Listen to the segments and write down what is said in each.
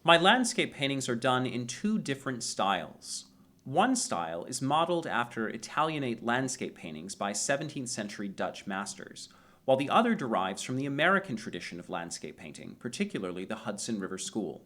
My landscape paintings are done in two different styles. One style is modeled after Italianate landscape paintings by 17th century Dutch masters, while the other derives from the American tradition of landscape painting, particularly the Hudson River School.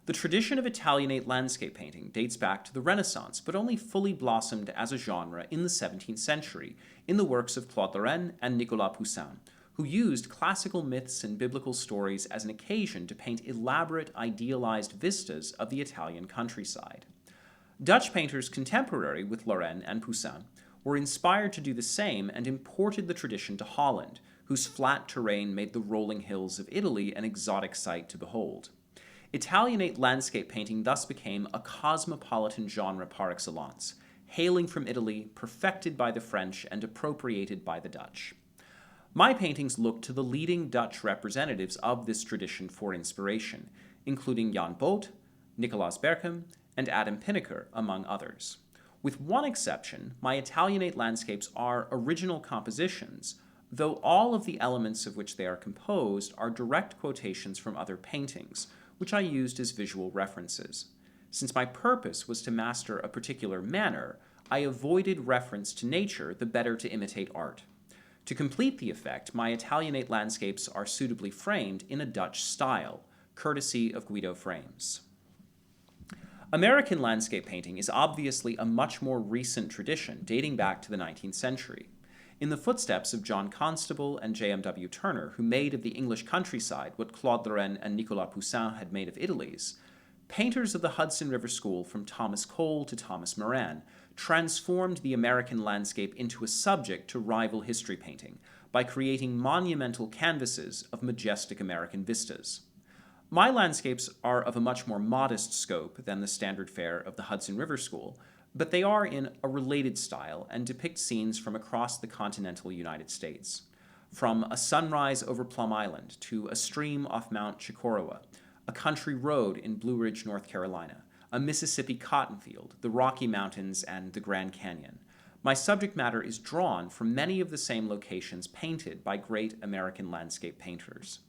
The tradition of Italianate landscape painting dates back to the Renaissance, but only fully blossomed as a genre in the 17th century in the works of Claude Lorraine and Nicolas Poussin, who used classical myths and biblical stories as an occasion to paint elaborate, idealized vistas of the Italian countryside. Dutch painters contemporary with Lorraine and Poussin were inspired to do the same and imported the tradition to Holland, whose flat terrain made the rolling hills of Italy an exotic sight to behold. Italianate landscape painting thus became a cosmopolitan genre par excellence, hailing from Italy, perfected by the French, and appropriated by the Dutch. My paintings look to the leading Dutch representatives of this tradition for inspiration, including Jan Boot, Nicolaas Berchem, and Adam Pinneker, among others. With one exception, my Italianate landscapes are original compositions, though all of the elements of which they are composed are direct quotations from other paintings, which I used as visual references. Since my purpose was to master a particular manner, I avoided reference to nature the better to imitate art. To complete the effect, my Italianate landscapes are suitably framed in a Dutch style, courtesy of Guido Frames. American landscape painting is obviously a much more recent tradition, dating back to the 19th century. In the footsteps of John Constable and J.M.W. Turner, who made of the English countryside what Claude Lorraine and Nicolas Poussin had made of Italy's, painters of the Hudson River School, from Thomas Cole to Thomas Moran, transformed the American landscape into a subject to rival history painting by creating monumental canvases of majestic American vistas. My landscapes are of a much more modest scope than the standard fare of the Hudson River School, but they are in a related style and depict scenes from across the continental United States. From a sunrise over Plum Island to a stream off Mount Chicorowa, a country road in Blue Ridge, North Carolina, a Mississippi cotton field, the Rocky Mountains, and the Grand Canyon. My subject matter is drawn from many of the same locations painted by great American landscape painters.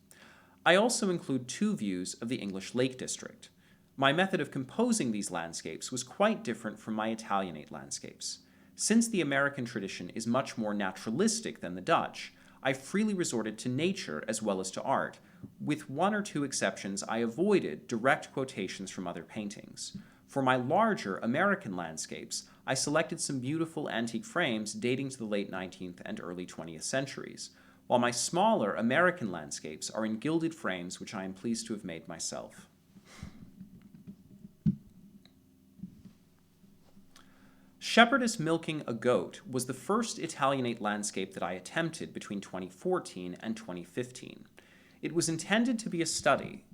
I also include two views of the English Lake District. My method of composing these landscapes was quite different from my Italianate landscapes. Since the American tradition is much more naturalistic than the Dutch, I freely resorted to nature as well as to art. With one or two exceptions, I avoided direct quotations from other paintings. For my larger American landscapes, I selected some beautiful antique frames dating to the late 19th and early 20th centuries, while my smaller American landscapes are in gilded frames which I am pleased to have made myself. Shepherdess milking a goat was the first Italianate landscape that I attempted between 2014 and 2015. It was intended to be a study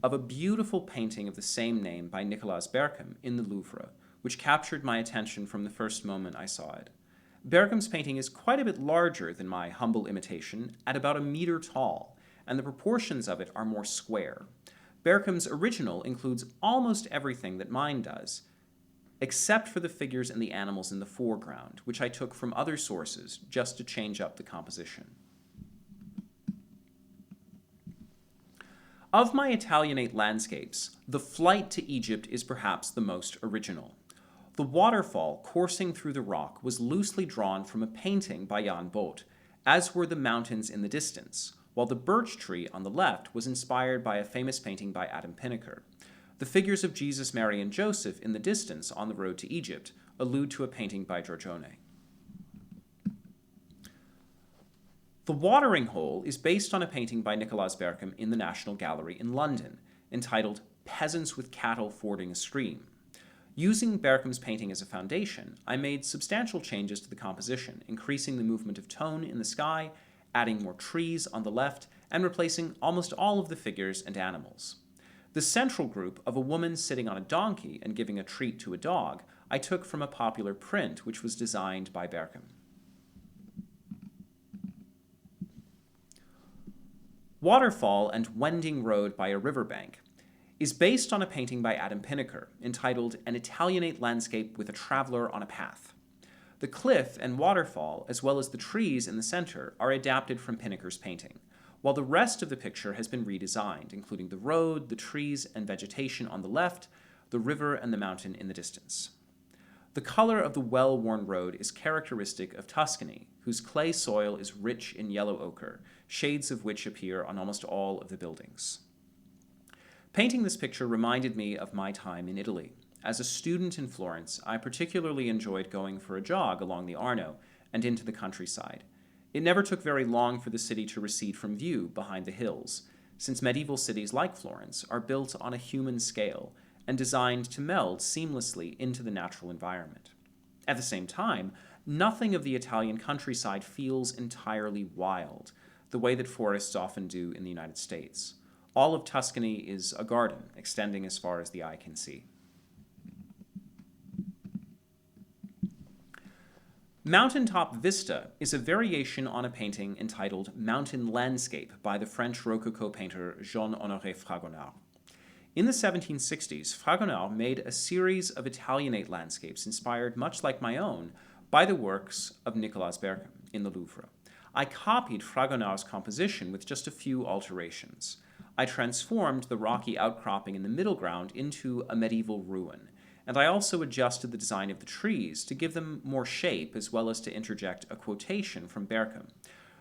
of a beautiful painting of the same name by Nicolaas Berchem in the Louvre, which captured my attention from the first moment I saw it. Berchem's painting is quite a bit larger than my humble imitation, at about a meter tall, and the proportions of it are more square. Berchem's original includes almost everything that mine does, except for the figures and the animals in the foreground, which I took from other sources just to change up the composition. Of my Italianate landscapes, the flight to Egypt is perhaps the most original. The waterfall coursing through the rock was loosely drawn from a painting by Jan Boot, as were the mountains in the distance, while the birch tree on the left was inspired by a famous painting by Adam Pinneker. The figures of Jesus, Mary, and Joseph in the distance on the road to Egypt allude to a painting by Giorgione. The watering hole is based on a painting by Nicolaas Berchem in the National Gallery in London, entitled Peasants with Cattle Fording a Stream. Using Berchem's painting as a foundation, I made substantial changes to the composition, increasing the movement of tone in the sky, adding more trees on the left, and replacing almost all of the figures and animals. The central group of a woman sitting on a donkey and giving a treat to a dog I took from a popular print which was designed by Berchem. Waterfall and Wending Road by a Riverbank is based on a painting by Adam Pinneker entitled An Italianate Landscape with a Traveler on a Path. The cliff and waterfall, as well as the trees in the center, are adapted from Pinneker's painting, while the rest of the picture has been redesigned, including the road, the trees and vegetation on the left, the river and the mountain in the distance. The color of the well-worn road is characteristic of Tuscany, whose clay soil is rich in yellow ochre, shades of which appear on almost all of the buildings. Painting this picture reminded me of my time in Italy. As a student in Florence, I particularly enjoyed going for a jog along the Arno and into the countryside. It never took very long for the city to recede from view behind the hills, since medieval cities like Florence are built on a human scale and designed to meld seamlessly into the natural environment. At the same time, nothing of the Italian countryside feels entirely wild, the way that forests often do in the United States. All of Tuscany is a garden, extending as far as the eye can see. Mountaintop Vista is a variation on a painting entitled Mountain Landscape by the French Rococo painter Jean-Honoré Fragonard. In the 1760s, Fragonard made a series of Italianate landscapes inspired, much like my own, by the works of Nicolas Berchem in the Louvre. I copied Fragonard's composition with just a few alterations. I transformed the rocky outcropping in the middle ground into a medieval ruin, and I also adjusted the design of the trees to give them more shape as well as to interject a quotation from Berchem.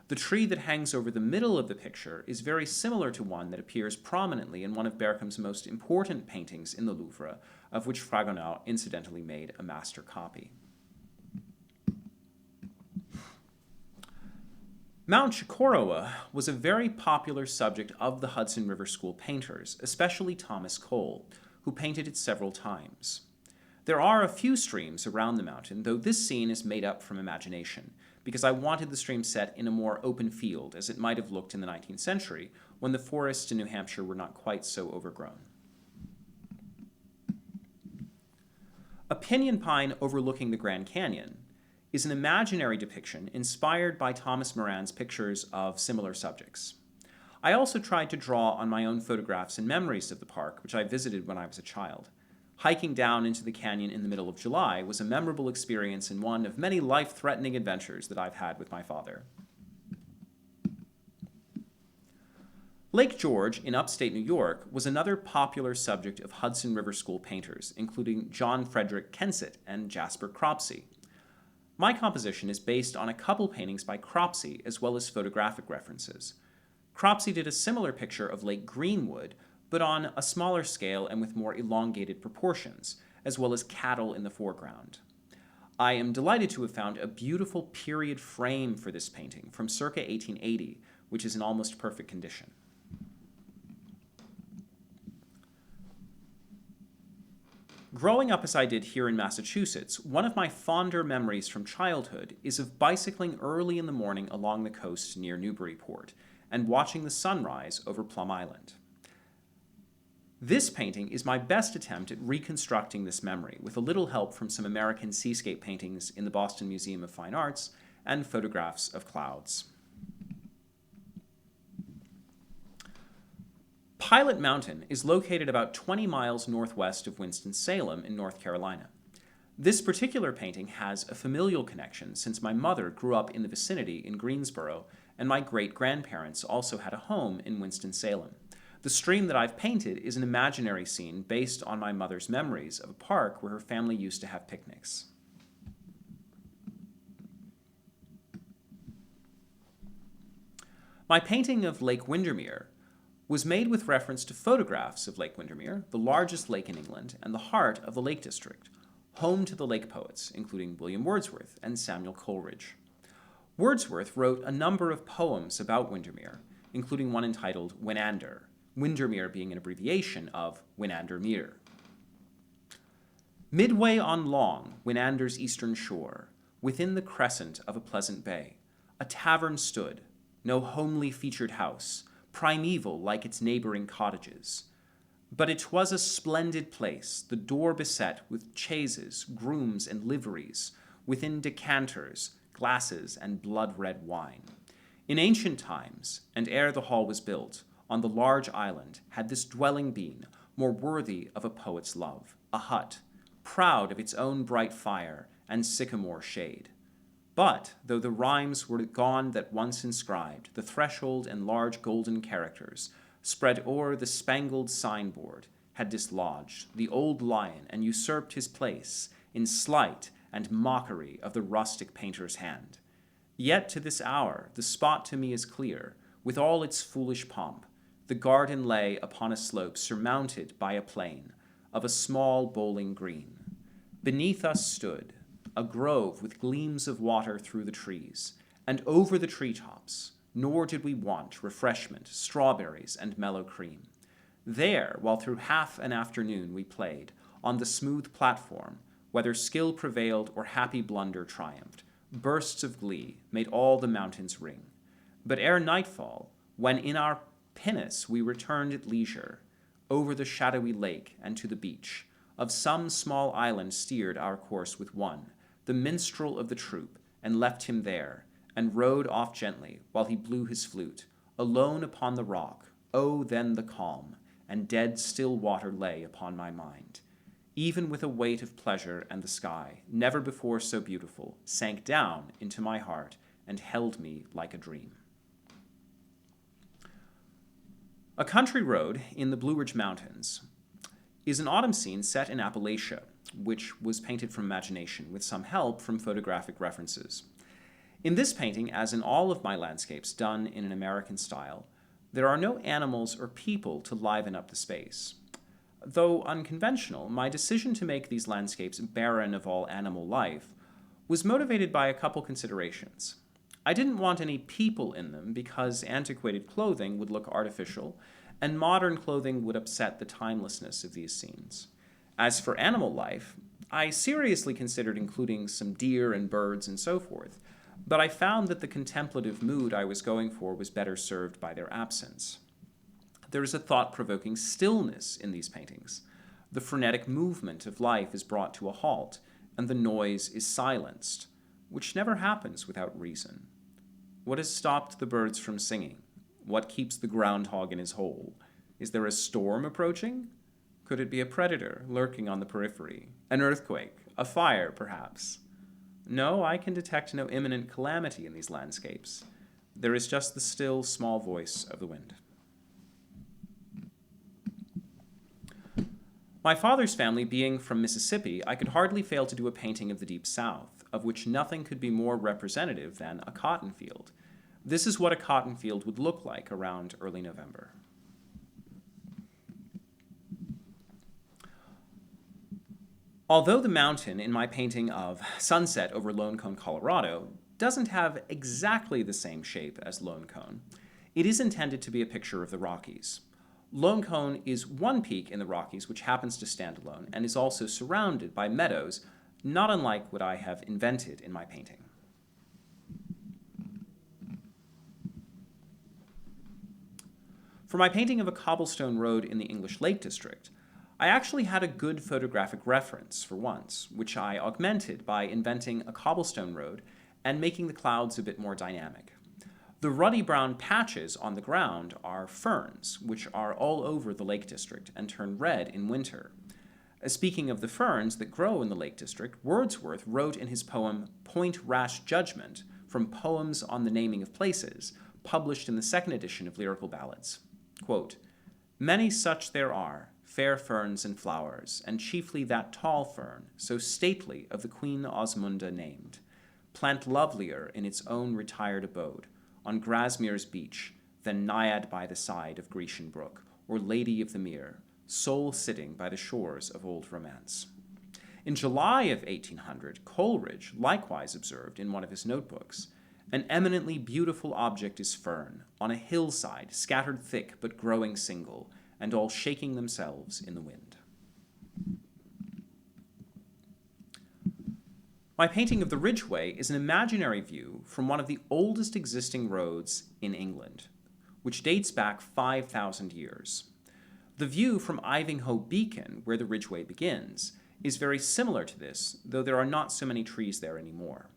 The tree that hangs over the middle of the picture is very similar to one that appears prominently in one of Berchem's most important paintings in the Louvre, of which Fragonard incidentally made a master copy. Mount Chocorua was a very popular subject of the Hudson River School painters, especially Thomas Cole, who painted it several times. There are a few streams around the mountain, though this scene is made up from imagination, because I wanted the stream set in a more open field, as it might have looked in the 19th century, when the forests in New Hampshire were not quite so overgrown. A pinyon pine overlooking the Grand Canyon is an imaginary depiction inspired by Thomas Moran's pictures of similar subjects. I also tried to draw on my own photographs and memories of the park, which I visited when I was a child. Hiking down into the canyon in the middle of July was a memorable experience and one of many life-threatening adventures that I've had with my father. Lake George in upstate New York was another popular subject of Hudson River School painters, including John Frederick Kensett and Jasper Cropsey. My composition is based on a couple paintings by Cropsey as well as photographic references. Cropsey did a similar picture of Lake Greenwood, but on a smaller scale and with more elongated proportions, as well as cattle in the foreground. I am delighted to have found a beautiful period frame for this painting from circa 1880, which is in almost perfect condition. Growing up as I did here in Massachusetts, one of my fonder memories from childhood is of bicycling early in the morning along the coast near Newburyport and watching the sunrise over Plum Island. This painting is my best attempt at reconstructing this memory, with a little help from some American seascape paintings in the Boston Museum of Fine Arts and photographs of clouds. Pilot Mountain is located about 20 miles northwest of Winston-Salem in North Carolina. This particular painting has a familial connection since my mother grew up in the vicinity in Greensboro, and my great-grandparents also had a home in Winston-Salem. The stream that I've painted is an imaginary scene based on my mother's memories of a park where her family used to have picnics. My painting of Lake Windermere was made with reference to photographs of Lake Windermere, the largest lake in England and the heart of the Lake District, home to the lake poets, including William Wordsworth and Samuel Coleridge. Wordsworth wrote a number of poems about Windermere, including one entitled Winander, Windermere being an abbreviation of Winander Mere. Midway on long Winander's eastern shore, within the crescent of a pleasant bay, a tavern stood, no homely featured house, primeval like its neighboring cottages. But it was a splendid place, the door beset with chaises, grooms, and liveries, within decanters, glasses, and blood-red wine. In ancient times, and ere the hall was built, on the large island had this dwelling been, more worthy of a poet's love, a hut, proud of its own bright fire and sycamore shade. But, though the rhymes were gone that once inscribed, the threshold and large golden characters, spread o'er the spangled signboard, had dislodged the old lion and usurped his place in slight and mockery of the rustic painter's hand. Yet to this hour the spot to me is clear, with all its foolish pomp. The garden lay upon a slope surmounted by a plain of a small bowling green. Beneath us stood a grove with gleams of water through the trees, and over the treetops, nor did we want refreshment, strawberries, and mellow cream. There, while through half an afternoon we played, on the smooth platform, whether skill prevailed or happy blunder triumphed, bursts of glee made all the mountains ring. But ere nightfall, when in our pinnace we returned at leisure, over the shadowy lake and to the beach, of some small island steered our course with one, the minstrel of the troop, and left him there, and rowed off gently while he blew his flute, alone upon the rock. Oh, then the calm and dead still water lay upon my mind. Even with a weight of pleasure, and the sky, never before so beautiful, sank down into my heart and held me like a dream. A Country Road in the Blue Ridge Mountains is an autumn scene set in Appalachia, which was painted from imagination with some help from photographic references. In this painting, as in all of my landscapes done in an American style, there are no animals or people to liven up the space. Though unconventional, my decision to make these landscapes barren of all animal life was motivated by a couple considerations. I didn't want any people in them because antiquated clothing would look artificial, and modern clothing would upset the timelessness of these scenes. As for animal life, I seriously considered including some deer and birds and so forth, but I found that the contemplative mood I was going for was better served by their absence. There is a thought-provoking stillness in these paintings. The frenetic movement of life is brought to a halt, and the noise is silenced, which never happens without reason. What has stopped the birds from singing? What keeps the groundhog in his hole? Is there a storm approaching? Could it be a predator lurking on the periphery? An earthquake? A fire, perhaps? No, I can detect no imminent calamity in these landscapes. There is just the still, small voice of the wind. My father's family being from Mississippi, I could hardly fail to do a painting of the Deep South, of which nothing could be more representative than a cotton field. This is what a cotton field would look like around early November. Although the mountain in my painting of Sunset over Lone Cone, Colorado, doesn't have exactly the same shape as Lone Cone, it is intended to be a picture of the Rockies. Lone Cone is one peak in the Rockies which happens to stand alone and is also surrounded by meadows, not unlike what I have invented in my painting. For my painting of a cobblestone road in the English Lake District, I actually had a good photographic reference for once, which I augmented by inventing a cobblestone road and making the clouds a bit more dynamic. The ruddy brown patches on the ground are ferns, which are all over the Lake District and turn red in winter. Speaking of the ferns that grow in the Lake District, Wordsworth wrote in his poem Point Rash Judgment from Poems on the Naming of Places, published in the second edition of Lyrical Ballads. Quote, "Many such there are, fair ferns and flowers, and chiefly that tall fern, so stately of the Queen Osmunda named, plant lovelier in its own retired abode, on Grasmere's beach, than Naiad by the side of Grecian brook, or Lady of the Mere, sole sitting by the shores of old romance." In July of 1800, Coleridge likewise observed in one of his notebooks, "An eminently beautiful object is fern, on a hillside, scattered thick but growing single, and all shaking themselves in the wind." My painting of the Ridgeway is an imaginary view from one of the oldest existing roads in England, which dates back 5,000 years. The view from Ivinghoe Beacon, where the Ridgeway begins, is very similar to this, though there are not so many trees there anymore.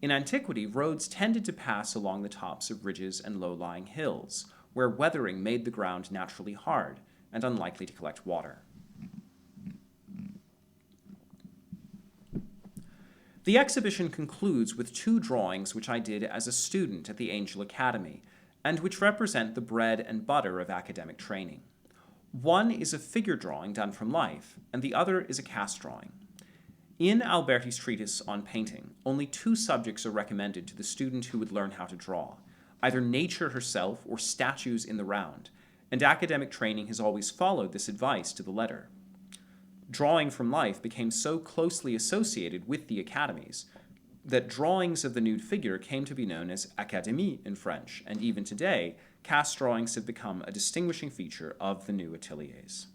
In antiquity, roads tended to pass along the tops of ridges and low-lying hills, where weathering made the ground naturally hard and unlikely to collect water. The exhibition concludes with two drawings which I did as a student at the Angel Academy, and which represent the bread and butter of academic training. One is a figure drawing done from life, and the other is a cast drawing. In Alberti's treatise on painting, only two subjects are recommended to the student who would learn how to draw, either nature herself or statues in the round, and academic training has always followed this advice to the letter. Drawing from life became so closely associated with the academies that drawings of the nude figure came to be known as académie in French, and even today, cast drawings have become a distinguishing feature of the new ateliers.